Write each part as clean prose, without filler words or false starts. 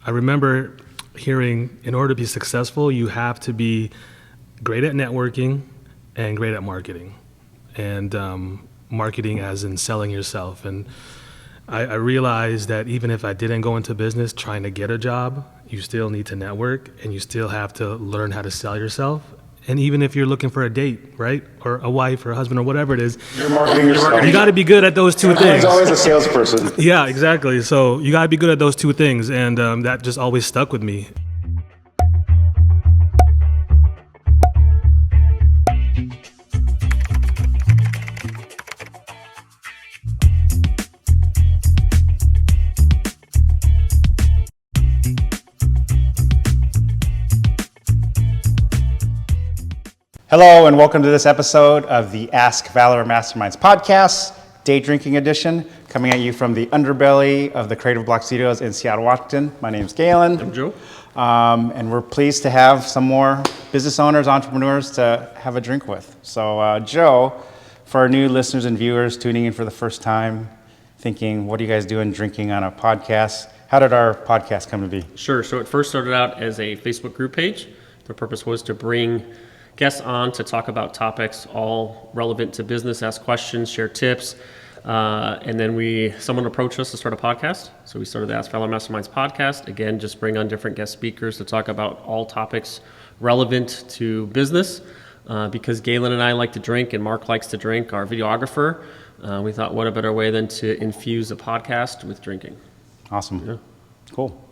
I remember hearing, in order to be successful, you have to be great at networking and great at marketing. And marketing as in selling yourself. And I realized that even if I didn't go into business trying to get a job, you still need to network and you still have to learn how to sell yourself. And even if you're looking for a date, right? Or a wife or a husband or whatever it is, you're marketing yourself. You got to be good at those two things. There's always a salesperson. Yeah, exactly. So you got to be good at those two things. And that just always stuck with me. Hello and welcome to this episode of the Ask Valor Masterminds podcast, day drinking edition, coming at you from the underbelly of the Creative Block Studios in Seattle, Washington. My name is Galen. I'm Joe. And we're pleased to have some more business owners, entrepreneurs to have a drink with. So Joe, for our new listeners and viewers tuning in for the first time, thinking, what are you guys doing drinking on a podcast? How did our podcast come to be? Sure. So it first started out as a Facebook group page. The purpose was to bring guests on to talk about topics all relevant to business, ask questions, share tips. And then someone approached us to start a podcast. So we started the Ask Valor Masterminds podcast. Again, just bring on different guest speakers to talk about all topics relevant to business. Because Galen and I like to drink and Mark likes to drink, our videographer, we thought what a better way than to infuse a podcast with drinking. Awesome. Yeah. Cool.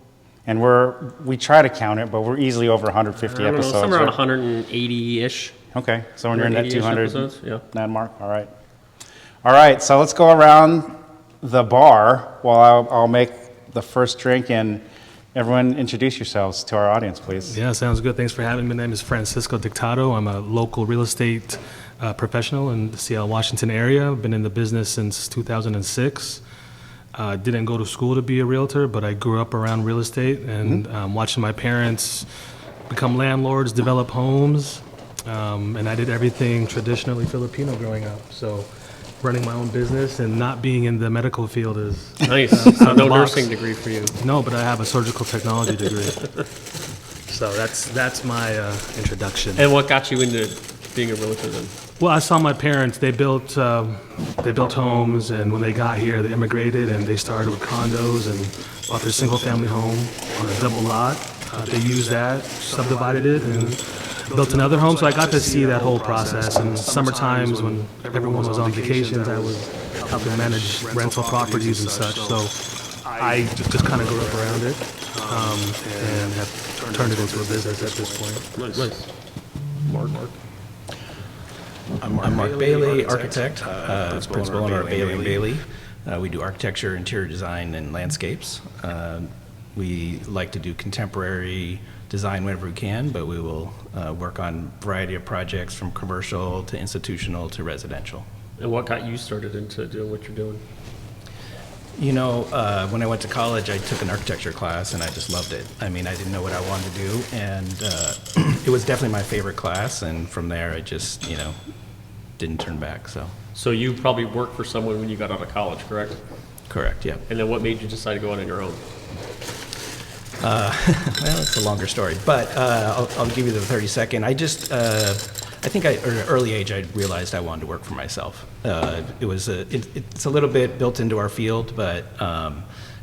And we try to count it, but we're easily over 150 episodes. Somewhere right? around 180-ish. Okay, so when you're in that 200 episodes, yeah. landmark, all right. So let's go around the bar while I'll make the first drink, and everyone introduce yourselves to our audience, please. Yeah, sounds good. Thanks for having me. My name is Francisco Dictado. I'm a local real estate professional in the Seattle, Washington area. I've been in the business since 2006. Didn't go to school to be a realtor, but I grew up around real estate and watching my parents become landlords, develop homes, and I did everything traditionally Filipino growing up. So running my own business and not being in the medical field is nice. So no nursing degree for you. No, but I have a surgical technology degree. So that's my introduction. And what got you into being a realtor then? Well, I saw my parents. They built homes, and when they got here, they immigrated, and they started with condos and bought their single-family home on a double lot. They used that, subdivided it, and built another home. So I got to see that whole process. And summer times, when everyone was on vacations, I was helping manage rental properties and such. So I just kind of grew up around it and have turned it into a business at this point. Nice. Mark. I'm Marc Bailly, architect, principal owner of Bailey & Bailey. We do architecture, interior design, and landscapes. We like to do contemporary design whenever we can, but we will work on a variety of projects from commercial to institutional to residential. And what got you started into doing what you're doing? You know, when I went to college, I took an architecture class, and I just loved it. I mean, I didn't know what I wanted to do, and it was definitely my favorite class, and from there, I just, didn't turn back, So you probably worked for someone when you got out of college, correct? Correct, yeah. And then what made you decide to go on your own? Well, it's a longer story, but I'll give you the 30-second. I think at an early age, I realized I wanted to work for myself. It's a little bit built into our field, but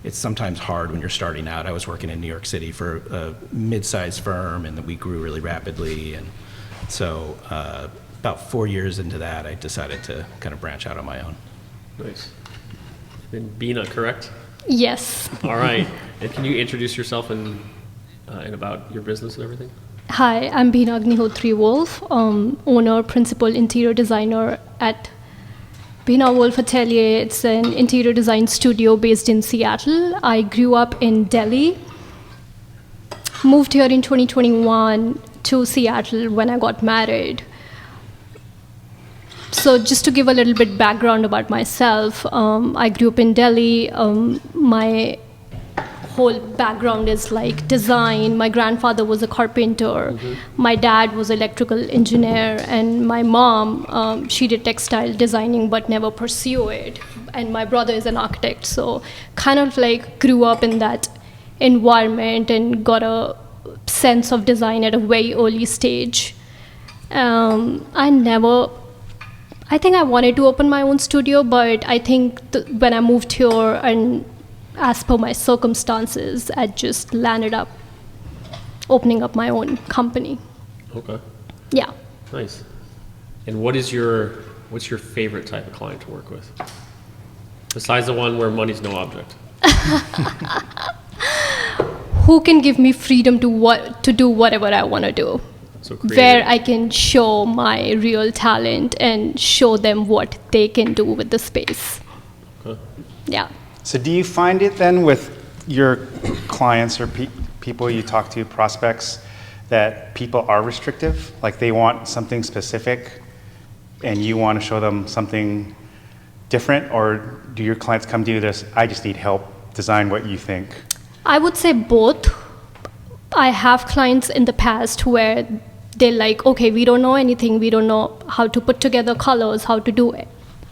it's sometimes hard when you're starting out. I was working in New York City for a mid-sized firm, and we grew really rapidly. And so about 4 years into that, I decided to kind of branch out on my own. Nice. And Bina, correct? Yes. All right. And can you introduce yourself and about your business and everything? Hi, I'm Bhina Wolf, owner, principal interior designer at Bhina Wolf Atelier. It's an interior design studio based in Seattle. I grew up in Delhi, moved here in 2021 to Seattle when I got married. So just to give a little bit background about myself, I grew up in Delhi. My whole background is like design. My grandfather was a carpenter. Mm-hmm. My dad was an electrical engineer, and my mom, she did textile designing but never pursued it. And my brother is an architect, so kind of like grew up in that environment and got a sense of design at a very early stage. I think I wanted to open my own studio, but I think when I moved here and as per my circumstances, I just landed up opening up my own company. Okay. Yeah. Nice. And what's your favorite type of client to work with? Besides the one where money's no object. Who can give me freedom to do whatever I want to do? So creative. Where I can show my real talent and show them what they can do with the space. Okay. Yeah. So do you find it then with your clients or people you talk to, prospects, that people are restrictive? Like they want something specific and you want to show them something different? Or do your clients come to you this, I just need help, design what you think? I would say both. I have clients in the past where they're like, okay, we don't know anything. We don't know how to put together colors, how to do it.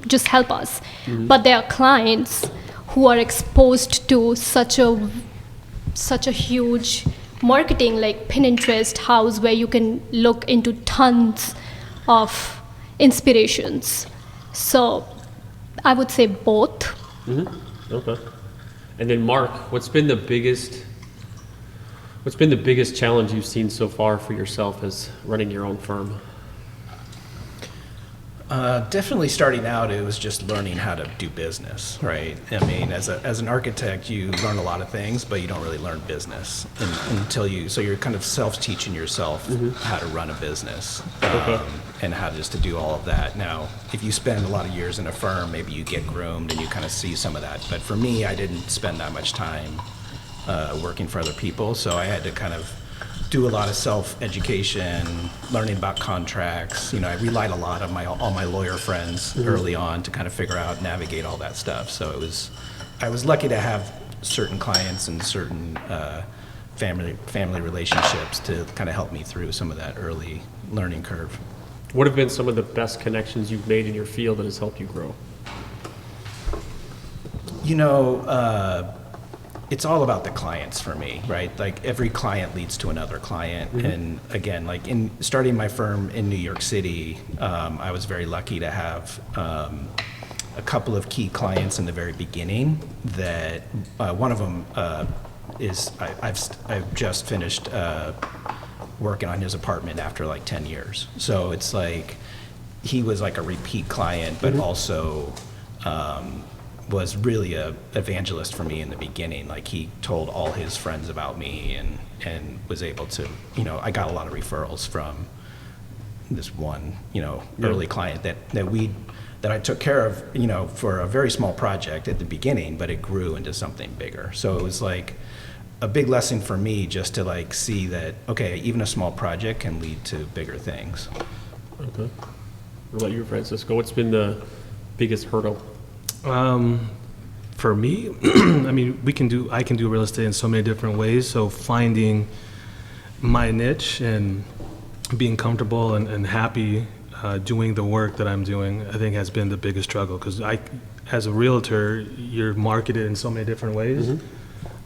Just help us. Mm-hmm. But there are clients who are exposed to such a huge marketing like Pinterest house where you can look into tons of inspirations. So I would say both. Mm-hmm. Okay. And then Mark, what's been the biggest challenge you've seen so far for yourself as running your own firm? Definitely starting out, it was just learning how to do business, right? I mean, as an architect, you learn a lot of things, but you don't really learn business so you're kind of self-teaching yourself how to run a business and how just to do all of that. Now, if you spend a lot of years in a firm, maybe you get groomed and you kind of see some of that. But for me, I didn't spend that much time working for other people, so I had to kind of do a lot of self-education, learning about contracts. I relied a lot on all my lawyer friends early on to kind of figure out, navigate all that stuff. So I was lucky to have certain clients and certain family relationships to kind of help me through some of that early learning curve. What have been some of the best connections you've made in your field that has helped you grow? It's all about the clients for me, right? Like every client leads to another client. Mm-hmm. And again, like in starting my firm in New York City, I was very lucky to have a couple of key clients in the very beginning that one of them is I've just finished working on his apartment after like 10 years. So it's like he was like a repeat client, but also was really a evangelist for me in the beginning. Like he told all his friends about me and was able to, I got a lot of referrals from this one, early client that I took care of, for a very small project at the beginning, but it grew into something bigger. So it was like a big lesson for me just to like see that, okay, even a small project can lead to bigger things. Okay. What about you, Francisco? What's been the biggest hurdle? For me, I mean, I can do real estate in so many different ways. So finding my niche and being comfortable and happy doing the work that I'm doing, I think has been the biggest struggle. Because as a realtor, you're marketed in so many different ways. Mm-hmm.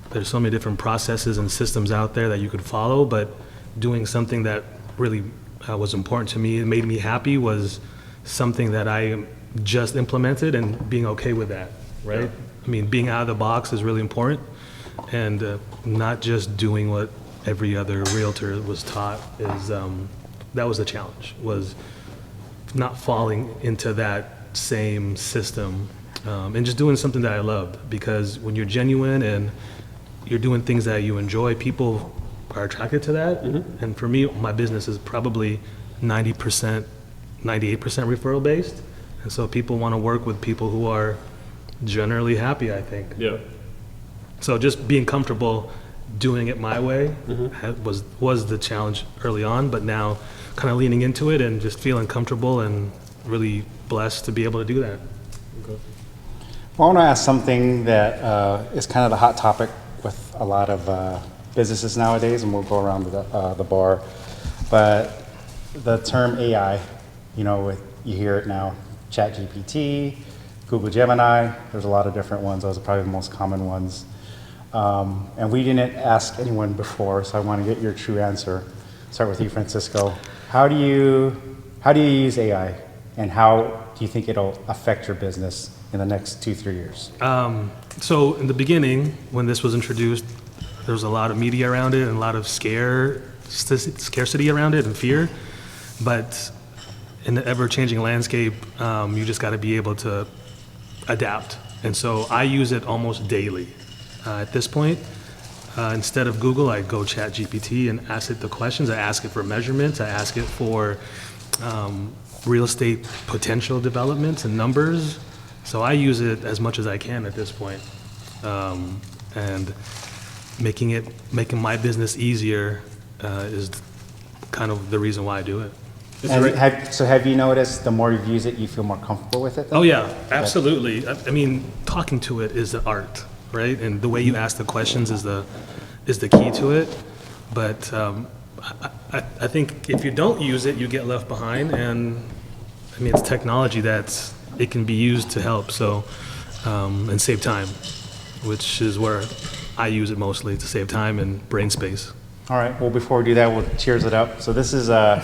There's so many different processes and systems out there that you could follow, but doing something that really was important to me and made me happy was something that I just implemented and being okay with that, right? Yeah. I mean, being out of the box is really important, and not just doing what every other realtor was taught is, that was the challenge, was not falling into that same system, and just doing something that I loved, because when you're genuine and you're doing things that you enjoy, people are attracted to that. Mm-hmm. And for me, my business is probably 90%, 98% referral based. And so people want to work with people who are generally happy, I think. Yeah. So just being comfortable doing it my way was the challenge early on, but now kind of leaning into it and just feeling comfortable and really blessed to be able to do that. Okay. Well, I want to ask something that is kind of the hot topic with a lot of businesses nowadays, and we'll go around the bar. But the term AI, you hear it now. ChatGPT, Google Gemini, there's a lot of different ones. Those are probably the most common ones. And we didn't ask anyone before, so I want to get your true answer. Start with you, Francisco. How do you use AI, and how do you think it'll affect your business in the next 2-3 years? So in the beginning, when this was introduced, there was a lot of media around it and a lot of scarcity around it and fear. But in the ever-changing landscape, you just got to be able to adapt. And so I use it almost daily. At this point, instead of Google, I go chat GPT and ask it the questions. I ask it for measurements. I ask it for real estate potential developments and numbers. So I use it as much as I can at this point. And making my business easier is kind of the reason why I do it. And have you noticed the more you've used it, you feel more comfortable with it? Oh yeah, absolutely. I mean, talking to it is the art, right? And the way you ask the questions is the key to it. But I think if you don't use it, you get left behind. And I mean, it's technology it can be used to help. So and save time, which is where I use it mostly, to save time and brain space. All right. Well, before we do that, we'll cheers it up. So this is like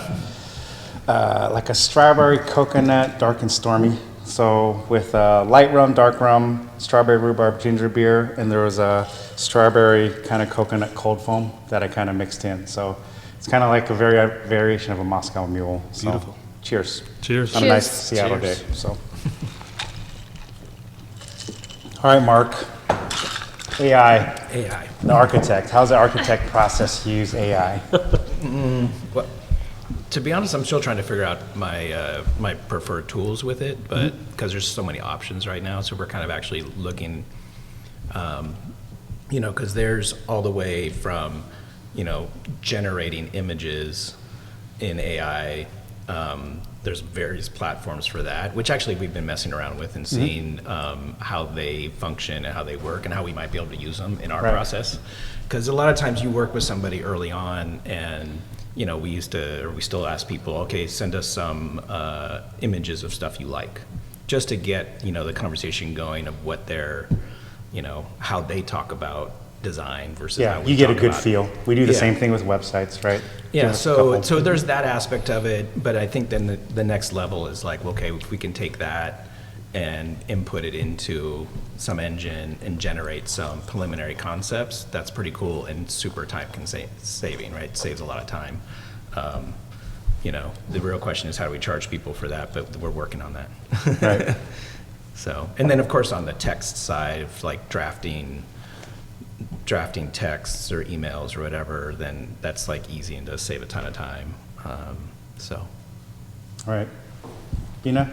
a strawberry coconut dark and stormy. So with light rum, dark rum, strawberry rhubarb ginger beer, and there was a strawberry kind of coconut cold foam that I kind of mixed in. So it's kind of like a variation of a Moscow Mule. So, Beautiful. Cheers. Cheers. On a nice Seattle Cheers. day. So. All right, Mark. AI. The architect. How's the architect process use AI? Well, to be honest, I'm still trying to figure out my preferred tools with it, but because there's so many options right now, so we're kind of actually looking, because there's all the way from, generating images in AI. There's various platforms for that, which actually we've been messing around with and seeing how they function and how they work and how we might be able to use them in our process. Because a lot of times you work with somebody early on, and we still ask people, okay, send us some images of stuff you like, just to get the conversation going of what they're, how they talk about design versus how we you get a talk good about feel. We do the Yeah. same thing with websites, right? Yeah, Just a so couple. there's that aspect of it, but I think then the next level is like, okay, if we can take that and input it into some engine and generate some preliminary concepts, that's pretty cool and super time saving, right? Saves a lot of time. The real question is how do we charge people for that, but we're working on that. Right. So, and then of course on the text side of like drafting texts or emails or whatever, then that's like easy and does save a ton of time. All right. Bina?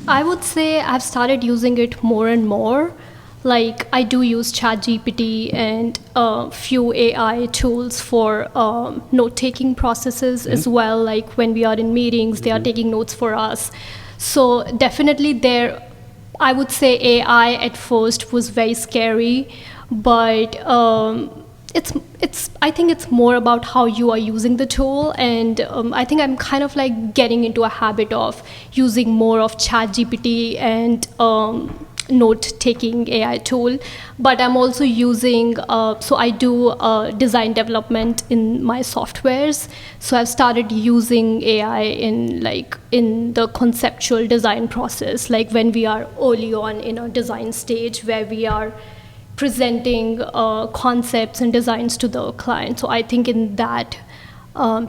I would say I've started using it more and more. Like I do use ChatGPT and a few AI tools for note-taking processes as well. Like when we are in meetings, they are taking notes for us. So definitely I would say AI at first was very scary, but I think it's more about how you are using the tool, and I think I'm kind of like getting into a habit of using more of ChatGPT and note-taking AI tool. But I'm also using, so I do design development in my softwares. So I've started using AI in the conceptual design process, like when we are early on in a design stage where we are presenting concepts and designs to the client. So I think in that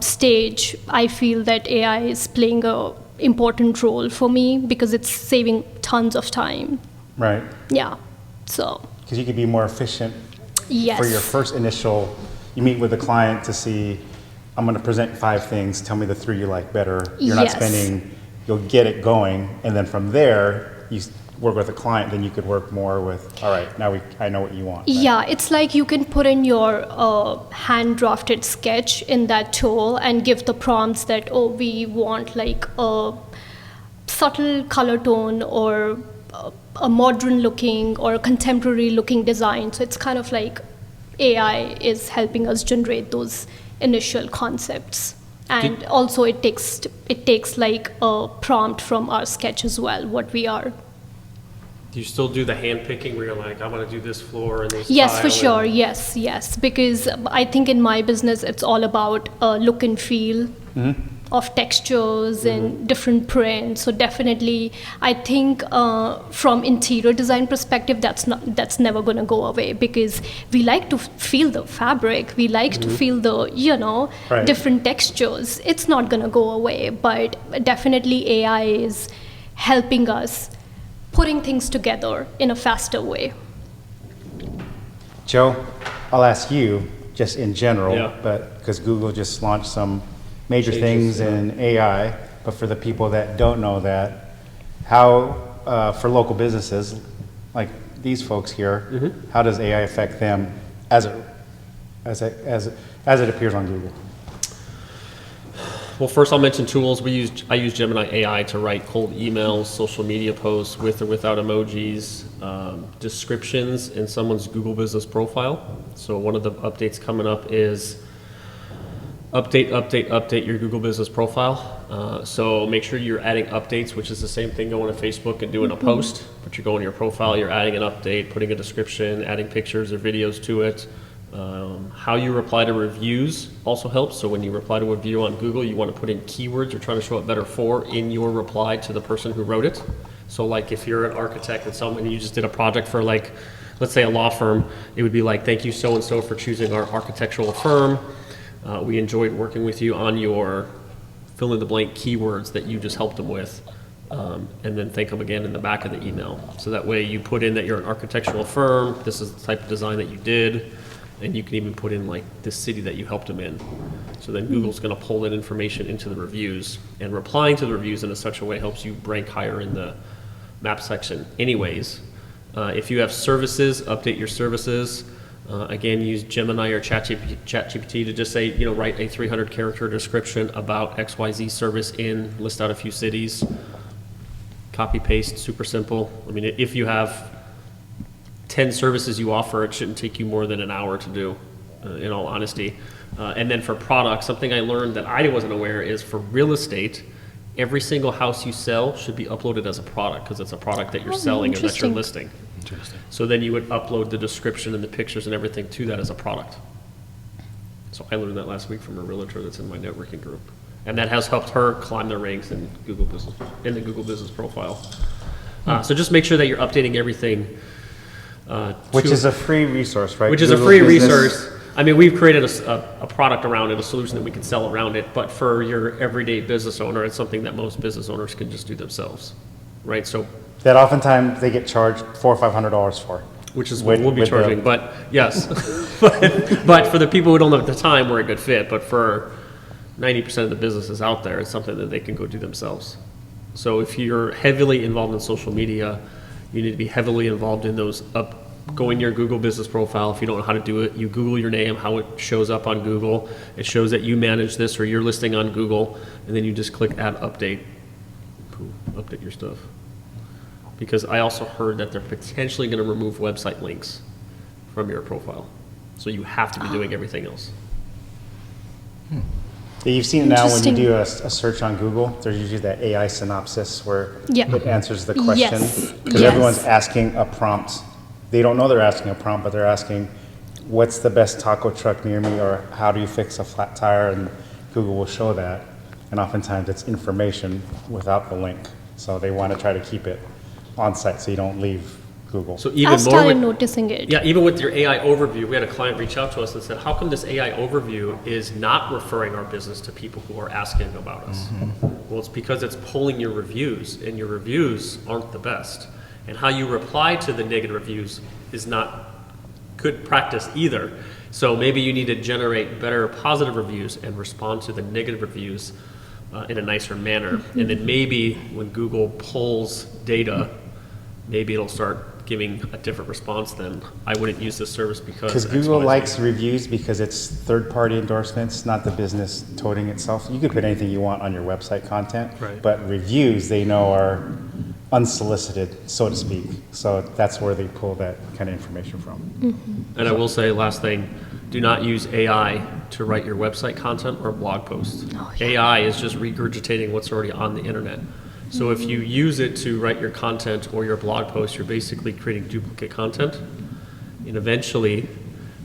stage, I feel that AI is playing an important role for me because it's saving tons of time. Right. Yeah. So. Because you could be more efficient Yes. for your first initial, you meet with a client to see, I'm going to present 5 things, tell me the 3 you like better. You're not Yes. you'll get it going, and then from there, you work with a client, then you could work more with, all right, now I know what you want. Right? Yeah, it's like you can put in your hand-drafted sketch in that tool and give the prompts that, we want like a subtle color tone or a modern-looking or a contemporary-looking design. So it's kind of like AI is helping us generate those initial concepts. And also it takes like a prompt from our sketch as well, what we are Do you still do the hand picking where you're like, I want to do this floor and this Yes, for tile sure. and- Yes. Because I think in my business, it's all about look and feel of textures and different prints. So definitely, I think from interior design perspective, that's never going to go away because we like to feel the fabric. We like to feel the Right. different textures. It's not going to go away, but definitely AI is helping us putting things together in a faster way. Joe, I'll ask you just in general, Yeah. but because Google just launched some major Changes, things in AI, but for the people that don't know that, how for local businesses like these folks here, how does AI affect them as it appears on Google? Well, first I'll mention tools. I use Gemini AI to write cold emails, social media posts with or without emojis, descriptions in someone's Google business profile. So one of the updates coming up is update your Google business profile. So make sure you're adding updates, which is the same thing going to Facebook and doing a post, but you're going to your profile, you're adding an update, putting a description, adding pictures or videos to it. How you reply to reviews also helps. So when you reply to a review on Google, you want to put in keywords you're trying to show it better for in your reply to the person who wrote it. So like if you're an architect and you just did a project for like, let's say a law firm, it would be like, thank you so-and-so for choosing our architectural firm. We enjoyed working with you on your fill in the blank keywords that you just helped them with. And then thank them again in the back of the email. So that way you put in that you're an architectural firm, this is the type of design that you did, and you can even put in like the city that you helped them in. So then Google's going to pull that information into the reviews, and replying to the reviews in such a way helps you rank higher in the map section anyways. If you have services, update your services. Again, use Gemini or ChatGPT to just say, write a 300 character description about XYZ service list out a few cities. Copy paste, super simple. I mean, if you have 10 services you offer, it shouldn't take you more than an hour to do, in all honesty. And then for products, something I learned that I wasn't aware is for real estate, every single house you sell should be uploaded as a product because it's a product that you're selling or that you're interesting. listing. So then you would upload the description and the pictures and everything to that as a product. So I learned that last week from a realtor that's in my networking group. And that has helped her climb the ranks in the Google Business profile. So just make sure that you're updating everything. Which is a free resource, right? Which is a Google free Business- resource. I mean, we've created a product around it, a solution that we can sell around it, but for your everyday business owner, it's something that most business owners can just do themselves, right? So, that oftentimes they get charged $400 or $500 for. which is what With- we'll be with the- charging, but yes. but for the people who don't know at the time, we're a good fit, but for 90% of the businesses out there, it's something that they can go do themselves. So if you're heavily involved in social media, you need to be heavily involved in those going to your Google business profile. If you don't know how to do it, you Google your name, how it shows up on Google. It shows that you manage this or you're listing on Google, and then you just click add update. Boom, update your stuff. Because I also heard that they're potentially going to remove website links from your profile. So you have to be doing everything else. Yeah, you've seen it now when you Interesting. do a search on Google, there's usually that AI synopsis where Yeah. it answers the question. Yes. Because Yes. everyone's asking a prompt. They don't know they're asking a prompt, but they're asking, what's the best taco truck near me, or how do you fix a flat tire? And Google will show that. And oftentimes it's information without the link. So they want to try to keep it on site so you don't leave Google. So I even more started with, noticing it. yeah, even with your AI overview, we had a client reach out to us and said, how come this AI overview is not referring our business to people who are asking about us? Well, it's because it's pulling your reviews, and your reviews aren't the best. And how you reply to the negative reviews is not good practice either. So maybe you need to generate better positive reviews and respond to the negative reviews in a nicer manner. And then maybe when Google pulls data, maybe it'll start giving a different response then. I wouldn't use this service because Google XYZ. likes reviews because it's third-party endorsements, not the business toting itself. You could put anything you want on your website content, Right. but reviews they know are unsolicited, so to speak. So that's where they pull that kind of information from. And I will say, last thing, do not use AI to write your website content or blog posts. AI is just regurgitating what's already on the internet. So if you use it to write your content or your blog post, you're basically creating duplicate content. And eventually,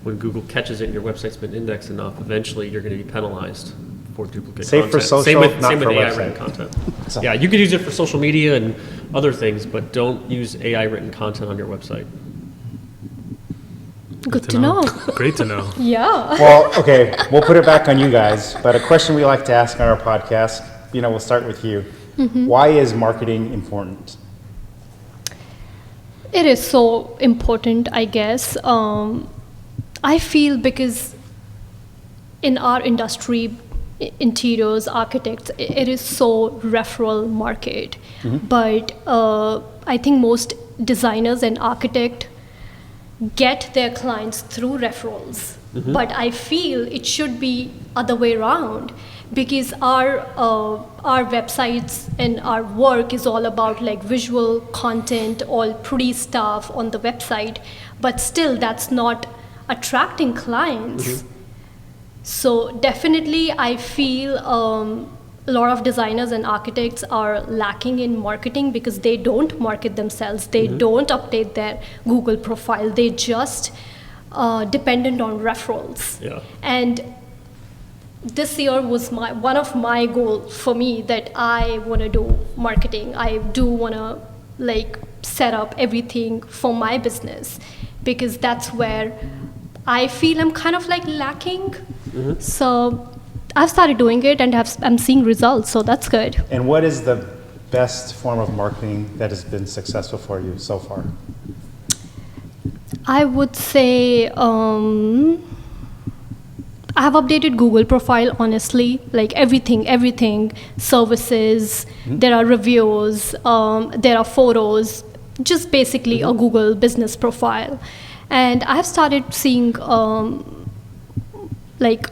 when Google catches it and your website's been indexed enough, eventually you're going to be penalized for duplicate Safe content. for social, not same for with AI website. written content. So- Yeah, you could use it for social media and other things, but don't use AI written content on your website. Good to know. Great to know. Yeah. Well, okay, we'll put it back on you guys, but a question we like to ask on our podcast, we'll start with you. Why is marketing important? It is so important, I guess. I feel because in our industry, interiors, architects, it is so referral market. But I think most designers and architects get their clients through referrals. But I feel it should be other way around, because our websites and our work is all about like visual content, all pretty stuff on the website, but still that's not attracting clients. So definitely I feel a lot of designers and architects are lacking in marketing because they don't market themselves. They don't update their Google profile. They just dependent on referrals. Yeah. And this year was one of my goals for me, that I want to do marketing. I do want to like set up everything for my business, because that's where I feel I'm kind of like lacking. So I've started doing it and I'm seeing results, so that's good. And what is the best form of marketing that has been successful for you so far? I would say I have updated Google profile, honestly, like everything, services, there are reviews, there are photos, just basically a Google business profile. And I have started seeing like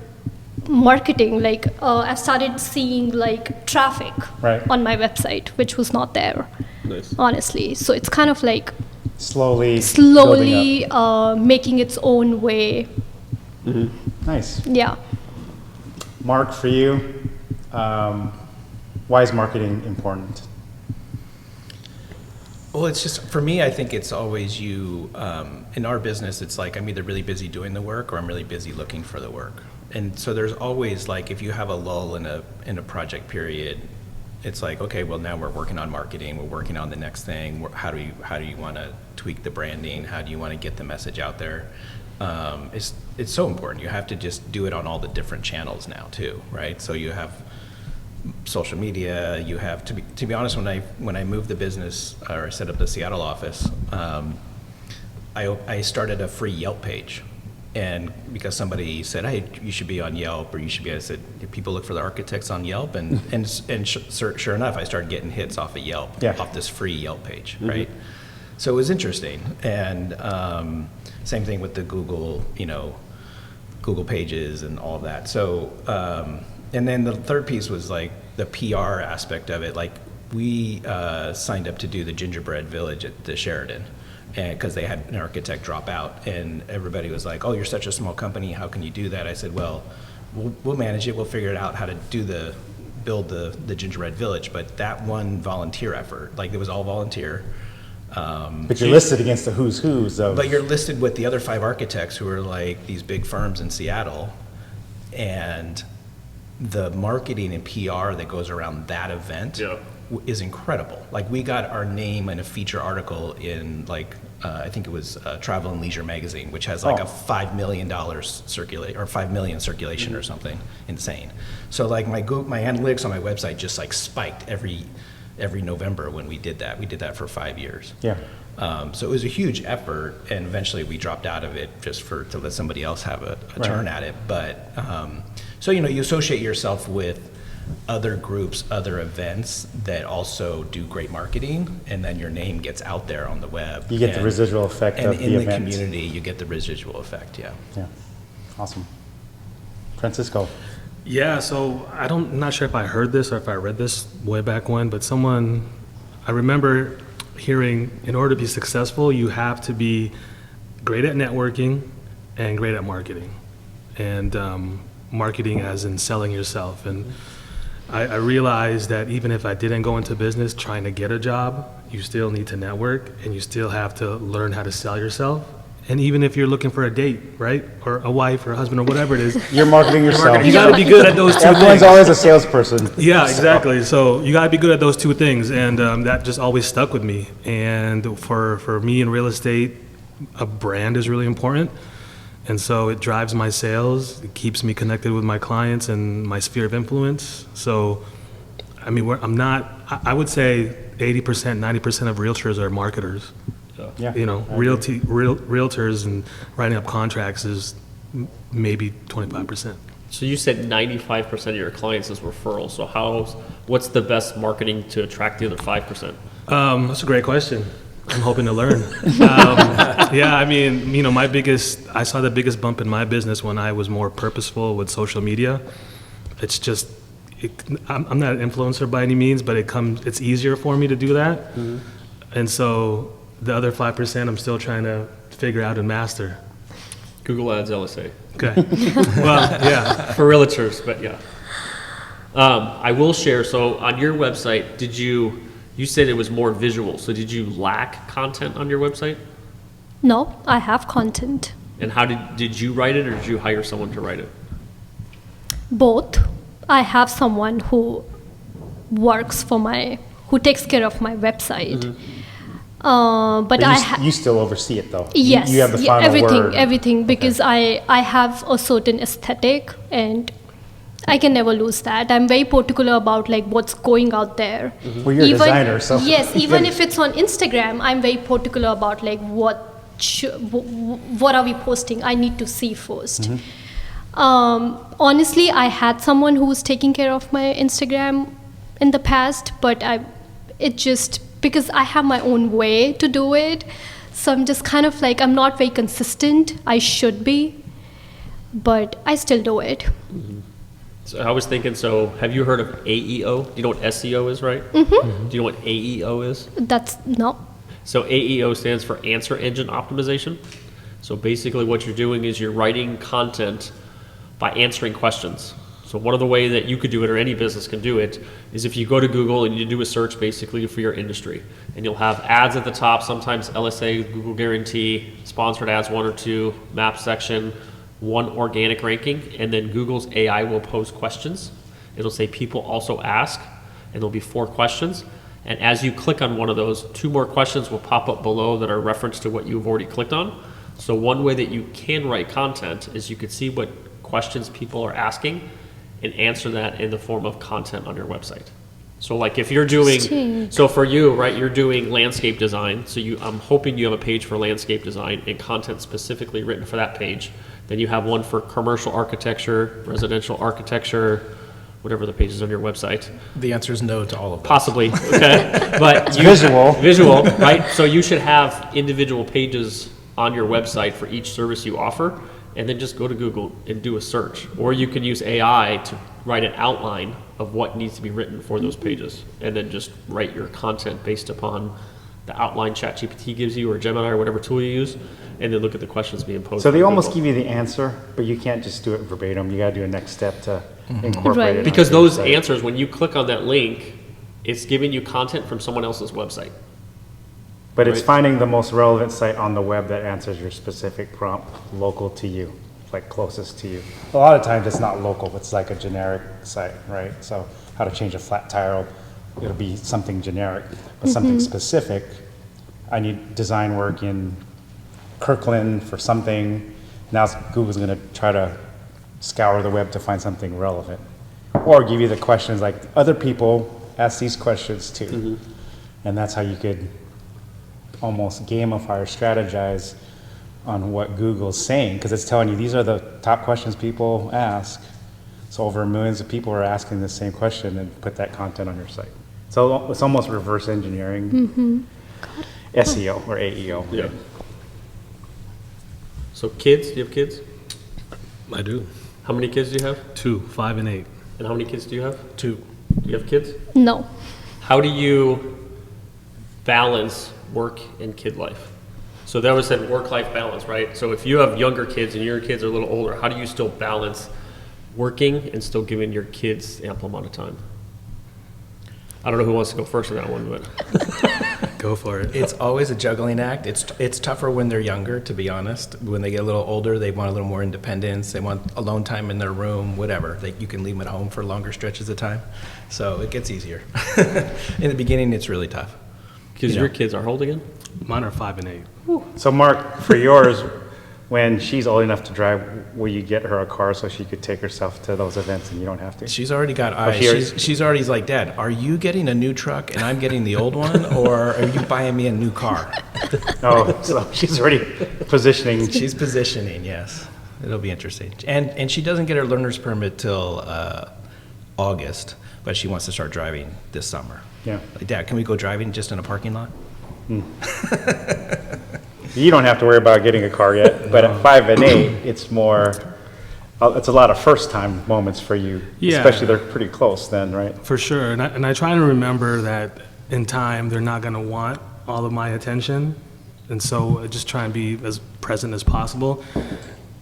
marketing, like I've started seeing like traffic on my website, which was not there, honestly. So it's kind of like Slowly making its own way. Nice. Yeah. Mark, for you, why is marketing important? Well, it's just, for me, I think it's always you, in our business, it's like I'm either really busy doing the work or I'm really busy looking for the work. And so there's always like, if you have a lull in a project period, it's like, okay, well now we're working on marketing, we're working on the next thing. How do you want to tweak the branding? How do you want to get the message out there? It's so important. You have to just do it on all the different channels now too, right? So you have social media, you have, to be honest, when I moved the business, or I set up the Seattle office, I started a free Yelp page. And because somebody said, hey, you should be on Yelp, or you should be, I said, people look for the architects on Yelp, and sure enough, I started getting hits off of Yelp, off this free Yelp page, right? So it was interesting. And same thing with the Google, Google pages and all of that. So, and then the third piece was like the PR aspect of it. Like we signed up to do the Gingerbread Village at the Sheraton, and because they had an architect drop out, and everybody was like, oh, you're such a small company, how can you do that? I said, well, we'll manage it, we'll figure out how to build the Gingerbread Village. But that one volunteer effort, like it was all volunteer. But you're listed against the who's of. But you're listed with the other 5 architects who are like these big firms in Seattle, and the marketing and PR that goes around that event is incredible. Like we got our name in a feature article in like I think it was Travel and Leisure magazine, which has like a $5 million circulate or 5 million circulation or something insane. So like my analytics on my website just like spiked every November when we did that. We did that for 5 years. Yeah. So it was a huge effort, and eventually we dropped out of it just to let somebody else have a turn at it. But so you associate yourself with other groups, other events that also do great marketing, and then your name gets out there on the web. You get the residual effect of the event. And in the community, you get the residual effect. Yeah. Yeah. Awesome. Francisco. Yeah, so I'm not sure if I heard this or if I read this way back when, but I remember hearing, in order to be successful, you have to be great at networking and great at marketing. And marketing as in selling yourself. And I realized that even if I didn't go into business trying to get a job, you still need to network and you still have to learn how to sell yourself. And even if you're looking for a date, right? Or a wife or a husband or whatever it is, You're marketing yourself. you got to be good at those two Everyone's things. always a salesperson. Yeah, exactly. So you got to be good at those two things, and that just always stuck with me. And for me in real estate, a brand is really important, and so it drives my sales. It keeps me connected with my clients and my sphere of influence. So, I mean, I would say 80%, 90% of realtors are marketers. Yeah. You know, realtors and writing up contracts is maybe 25%. So you said 95% of your clients is referrals. So what's the best marketing to attract the other 5%? That's a great question. I'm hoping to learn. Yeah, I mean, you know, I saw the biggest bump in my business when I was more purposeful with social media. It's just, I'm not an influencer by any means, but it's easier for me to do that. Mm-hmm. And so the other 5% I'm still trying to figure out and master. Google Ads LSA. Okay. Well, yeah. For realtors, but yeah. I will share, so on your website, you said it was more visual, so did you lack content on your website? No, I have content. And how did you write it or did you hire someone to write it? Both. I have someone who who takes care of my website. Mm-hmm. But you still oversee it though. Yes, You have the final word. everything, because I have a certain aesthetic and I can never lose that. I'm very particular about like what's going out there. Well, you're a designer, so. Yes, even if it's on Instagram, I'm very particular about like what are we posting. I need to see first. Mm-hmm. Honestly, I had someone who was taking care of my Instagram in the past, but because I have my own way to do it, so I'm just kind of like, I'm not very consistent. I should be, but I still do it. Mm-hmm. So I was thinking, so have you heard of AEO? Do you know what SEO is, right? Mm-hmm. Do you know what AEO is? No. So AEO stands for Answer Engine Optimization. So basically what you're doing is you're writing content by answering questions. So one of the ways that you could do it, or any business can do it, is if you go to Google and you do a search basically for your industry, and you'll have ads at the top, sometimes LSA, Google Guarantee, sponsored ads 1 or 2, map section, 1 organic ranking, and then Google's AI will pose questions. It'll say people also ask, and there'll be 4 questions. And as you click on one of those, 2 more questions will pop up below that are reference to what you've already clicked on. So one way that you can write content is you could see what questions people are asking and answer that in the form of content on your website. So like if you're doing, so for you, right, you're doing landscape design. So I'm hoping you have a page for landscape design and content specifically written for that page. Then you have one for commercial architecture, residential architecture, whatever the page is on your website. The answer is no to all of them. Possibly, okay. But visual, right? So you should have individual pages on your website for each service you offer, and then just go to Google and do a search. Or you can use AI to write an outline of what needs to be written for those pages, and then just write your content based upon the outline ChatGPT gives you, or Gemini, or whatever tool you use, and then look at the questions being posed. So they almost give you the answer, but you can't just do it verbatim. You got to do a next step to incorporate it. Because those answers, when you click on that link, it's giving you content from someone else's website. But it's finding the most relevant site on the web that answers your specific prompt, local to you, like closest to you. A lot of times it's not local, it's like a generic site, right? So how to change a flat tire, it'll be something generic, but something specific. I need design work in Kirkland for something. Now Google's gonna try to scour the web to find something relevant. Or give you the questions like other people ask these questions too. And that's how you could almost gamify or strategize on what Google's saying, because it's telling you these are the top questions people ask. So over millions of people are asking the same question, and put that content on your site. So it's almost reverse engineering SEO or AEO. Yeah. So kids, do you have kids? I do. How many kids do you have? 2, 5, and 8. And how many kids do you have? 2. Do you have kids? No. How do you balance work and kid life? So that was said work-life balance, right? So if you have younger kids and your kids are a little older, how do you still balance working and still giving your kids ample amount of time? I don't know who wants to go first on that one, but Go for it. It's always a juggling act. It's tougher when they're younger, to be honest. When they get a little older, they want a little more independence. They want alone time in their room, whatever. You can leave them at home for longer stretches of time. So it gets easier. In the beginning, it's really tough. because your kids are how old again? Mine are 5 and 8. So Mark, for yours, when she's old enough to drive, will you get her a car so she could take herself to those events and you don't have to? She's already got eyes. here's- She's already like, Dad, are you getting a new truck and I'm getting the old one, or are you buying me a new car? Oh, so she's already positioning. She's positioning, yes. It'll be interesting. And she doesn't get her learner's permit till August, but she wants to start driving this summer. Yeah. Like, Dad, can we go driving just in a parking lot? You don't have to worry about getting a car yet, but at 5 and 8, it's more, it's a lot of first-time moments for you. Yeah. Especially they're pretty close then, right? For sure. And I try to remember that in time, they're not going to want all of my attention. And so I just try and be as present as possible.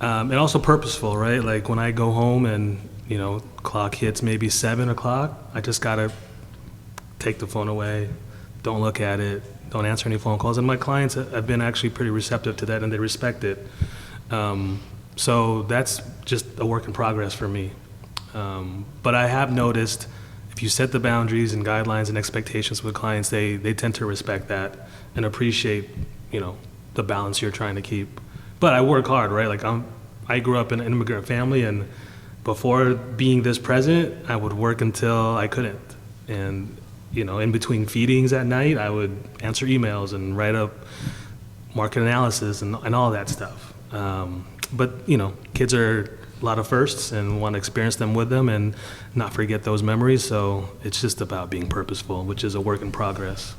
And also purposeful, right? Like when I go home and, clock hits maybe 7 o'clock, I just got to take the phone away, don't look at it, don't answer any phone calls. And my clients have been actually pretty receptive to that, and they respect it. So that's just a work in progress for me. But I have noticed if you set the boundaries and guidelines and expectations with clients, they tend to respect that and appreciate, the balance you're trying to keep. But I work hard, right? Like I grew up in an immigrant family, and before being this present, I would work until I couldn't. And, in between feedings at night, I would answer emails and write up market analysis and all that stuff. But, kids are a lot of firsts and want to experience them with them and not forget those memories. So it's just about being purposeful, which is a work in progress.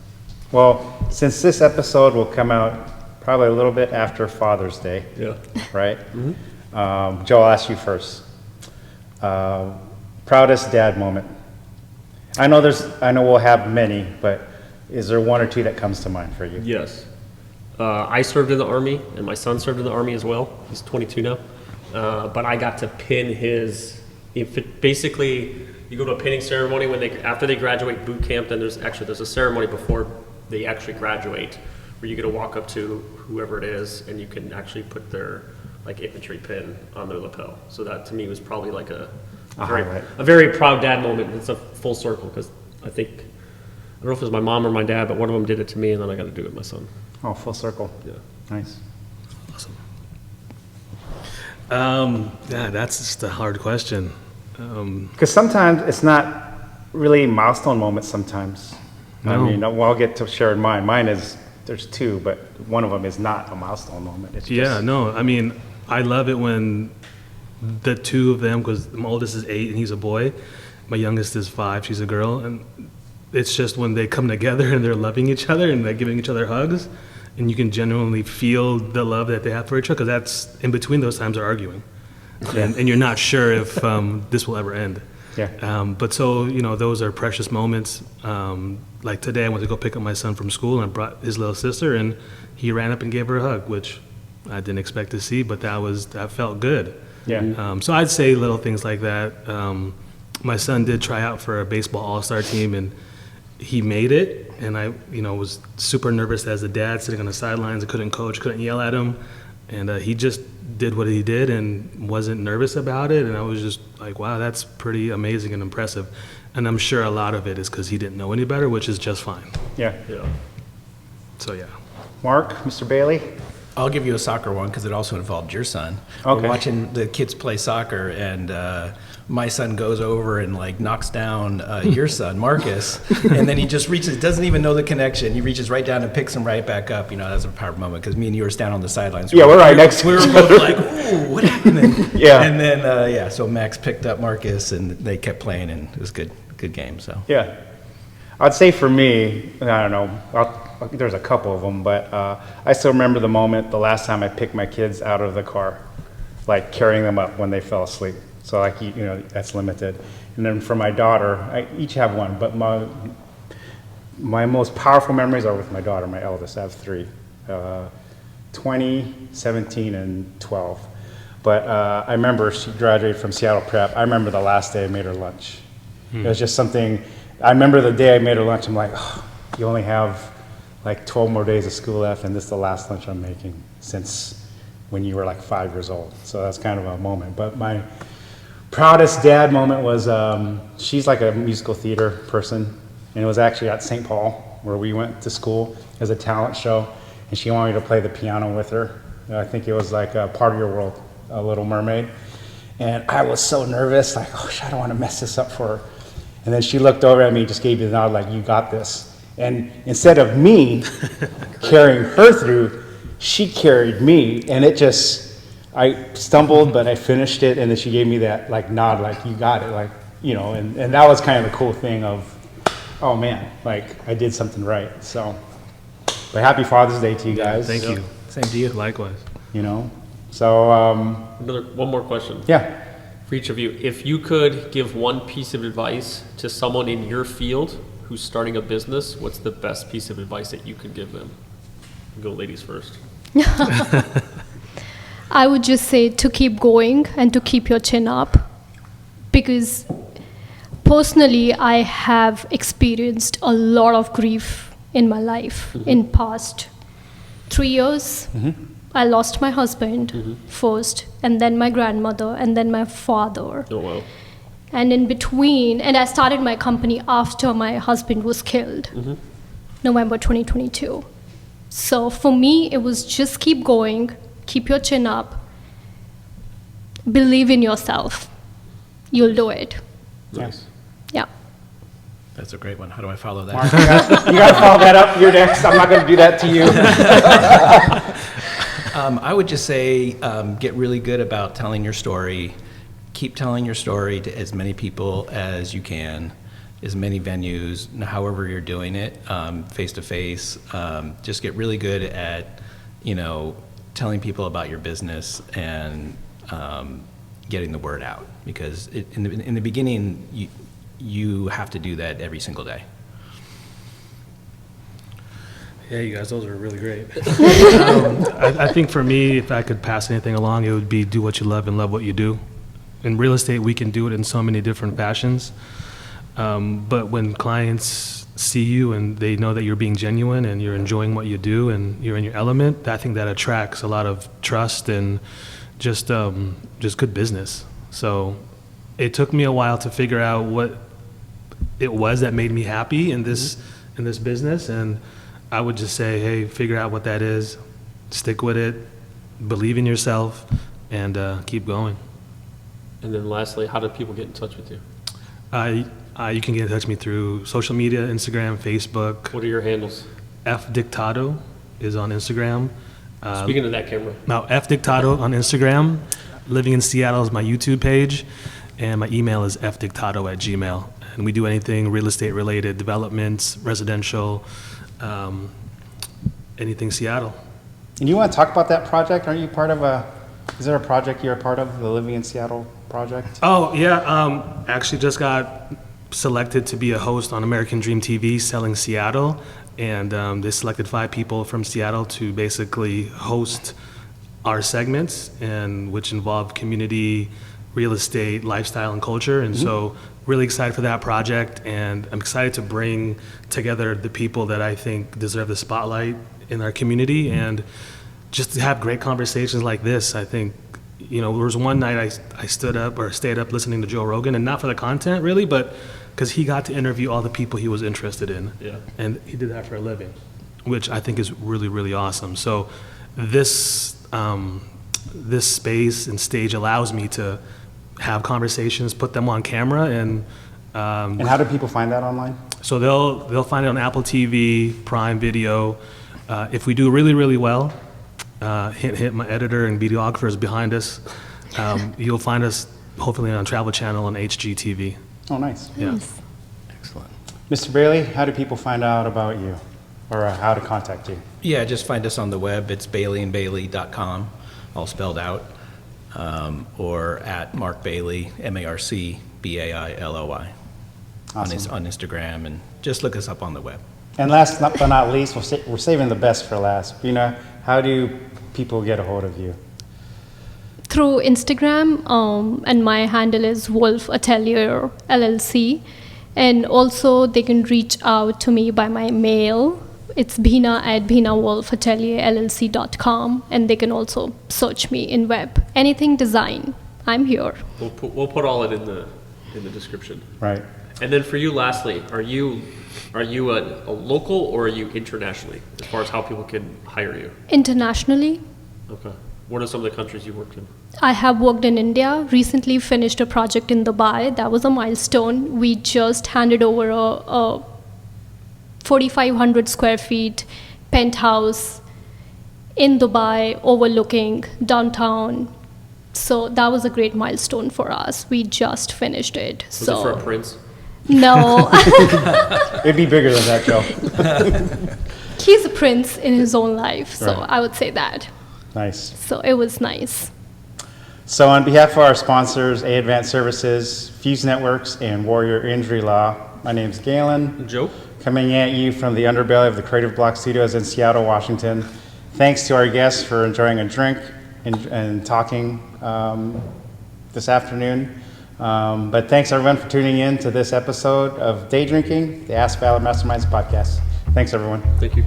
Well, since this episode will come out probably a little bit after Father's Day, Yeah. right? Joe, I'll ask you first. Proudest dad moment. I know we'll have many, but is there one or two that comes to mind for you? Yes. I served in the Army, and my son served in the Army as well. He's 22 now. But I got to pin his, basically, you go to a pinning ceremony after they graduate boot camp, then there's a ceremony before they actually graduate where you get to walk up to whoever it is and you can actually put their infantry pin on their lapel. So that to me was probably like a very proud dad moment. It's a full circle because I don't know if it was my mom or my dad, but one of them did it to me and then I got to do it with my son. Oh, full circle. Yeah. Nice. Awesome. Yeah, that's just a hard question. Because sometimes it's not really milestone moments sometimes. I No. mean, well, I'll get to sharing mine. Mine is, there's two, but one of them is not a milestone moment. It's Yeah, just, no, I mean, I love it when the two of them, because my oldest is 8 and he's a boy, my youngest is 5, she's a girl, and it's just when they come together and they're loving each other and they're giving each other hugs, and you can genuinely feel the love that they have for each other, because that's, in between those times, they're arguing. And you're not sure if this will ever end. Yeah. But so, those are precious moments. Like today, I went to go pick up my son from school, and I brought his little sister, and he ran up and gave her a hug, which I didn't expect to see, but that felt good. Yeah. So I'd say little things like that. My son did try out for a baseball all-star team, and he made it, and I, was super nervous as a dad sitting on the sidelines. I couldn't coach, couldn't yell at him, and he just did what he did and wasn't nervous about it, and I was just like, wow, that's pretty amazing and impressive. And I'm sure a lot of it is because he didn't know any better, which is just fine. Yeah. Yeah. So yeah. Mark, Mr. Bailey? I'll give you a soccer one because it also involved your son. Okay. We're watching the kids play soccer, and my son goes over and knocks down your son, Marcus, and then he just reaches, doesn't even know the connection. He reaches right down and picks him right back up. That's a powerful moment because me and you were down on the sidelines. Yeah, we're right next to We were each both other. like, "Ooh, what happened?" Yeah. And then so Max picked up Marcus, and they kept playing, and it was good game. So Yeah. I'd say for me, I don't know, there's a couple of them, but I still remember the last time I picked my kids out of the car, carrying them up when they fell asleep. So that's limited. And then for my daughter, I each have one, but my most powerful memories are with my daughter, my eldest. I have 3, 20, 17, and 12. But I remember she graduated from Seattle Prep. I remember the last day I made her lunch. It was just something, I remember the day I made her lunch, I'm like, oh, you only have like 12 more days of school left, and this is the last lunch I'm making since when you were like 5 years old. So that's kind of a moment. But my proudest dad moment was, she's like a musical theater person, and it was actually at St. Paul, where we went to school as a talent show, and she wanted me to play the piano with her. I think it was like a Part of Your World, a Little Mermaid. And I was so nervous, like, oh, I don't want to mess this up for her. And then she looked over at me, just gave me the nod, like, you got this. And instead of me carrying her through, she carried me. And it just, I stumbled, but I finished it. And then she gave me that, like, nod, like, you got it. Like, you know, and that was kind of the cool thing of, oh, man, like, I did something right. So, but happy Father's Day to you guys. Thank you. Same to you. Likewise. You know, so, One more question. yeah. For each of you, if you could give one piece of advice to someone in your field who's starting a business, what's the best piece of advice that you could give them? Go ladies first. I would just say to keep going and to keep your chin up, because personally I have experienced a lot of grief in my life. In past 3 years, I lost my husband first, and then my grandmother, and then my father. Oh, wow. And in between, and I started my company after my husband was killed, November 2022. So for me, it was just keep going, keep your chin up, believe in yourself. You'll do it. Nice. Yeah. That's a great one. How do I follow that? Mark, you got to follow that up. You're next. I'm not going to do that to you. I would just say get really good about telling your story. Keep telling your story to as many people as you can, as many venues, however you're doing it, face to face. Just get really good at, you know, telling people about your business and getting the word out. Because in the beginning, you have to do that every single day. Yeah, you guys, those are really great. I think for me, if I could pass anything along, it would be do what you love and love what you do. In real estate, we can do it in so many different fashions. But when clients see you and they know that you're being genuine and you're enjoying what you do and you're in your element, I think that attracts a lot of trust and just good business. So it took me a while to figure out what it was that made me happy in this business, and I would just say, hey, figure out what that is, stick with it, believe in yourself, and keep going. And then lastly, how do people get in touch with you? You can get in touch with me through social media, Instagram, Facebook. What are your handles? F Dictado is on Instagram. Speaking of that camera. Now, F Dictado on Instagram. Living in Seattle is my YouTube page, and my email is fdictado@gmail. And we do anything real estate related, developments, residential, anything Seattle. And you want to talk about that project? Aren't you part of is there a project you're a part of, the Living in Seattle project? Oh, yeah. Actually just got selected to be a host on American Dream TV, Selling Seattle. And they selected 5 people from Seattle to basically host our segments, and which involve community, real estate, lifestyle, and culture. And so really excited for that project. And I'm excited to bring together the people that I think deserve the spotlight in our community, and just to have great conversations like this. I think, you know, there was one night I stayed up listening to Joe Rogan, and not for the content really, but because he got to interview all the people he was interested in. Yeah. And he did that for a living, which I think is really, really awesome. So this space and stage allows me to have conversations, put them on camera, and how do people find that online? so they'll find it on Apple TV, Prime Video. If we do really, really well, hit my editor and videographers behind us. You'll find us hopefully on Travel Channel and HGTV. Oh, nice. Yeah. Excellent. Mr. Bailey, how do people find out about you, or how to contact you? Yeah, just find us on the web. It's baileyandbailey.com, all spelled out, or at Marc Bailey, MarcBailey, Awesome. on Instagram, and just look us up on the web. And last but not least, we're saving the best for last. Bina, how do people get a hold of you? Through Instagram, and my handle is Wolf Atelier LLC. And also, they can reach out to me by my mail. It's bhina@bhinawolfatelier.llc.com, and they can also search me in web. Anything design, I'm here. We'll put all it in the description. Right. And then for you, lastly, are you a local or are you internationally as far as how people can hire you? Internationally, Okay. What are some of the countries you worked in? I have worked in India, recently finished a project in Dubai. That was a milestone. We just handed over a 4,500 square feet penthouse in Dubai overlooking downtown. So that was a great milestone for us. We just finished it. Was it for a prince? No, It'd be bigger than that, Joe. he's a prince in his own life. So Right. I would say that. Nice. So it was nice. So on behalf of our sponsors, A Advanced Services, Fuse Networks, and Warrior Injury Law, my name's Galen, Joe? coming at you from the underbelly of the Creative Block Studios in Seattle, Washington. Thanks to our guests for enjoying a drink and talking this afternoon. But thanks everyone for tuning in to this episode of Day Drinking, the Ask Valor Masterminds podcast. Thanks everyone. Thank you.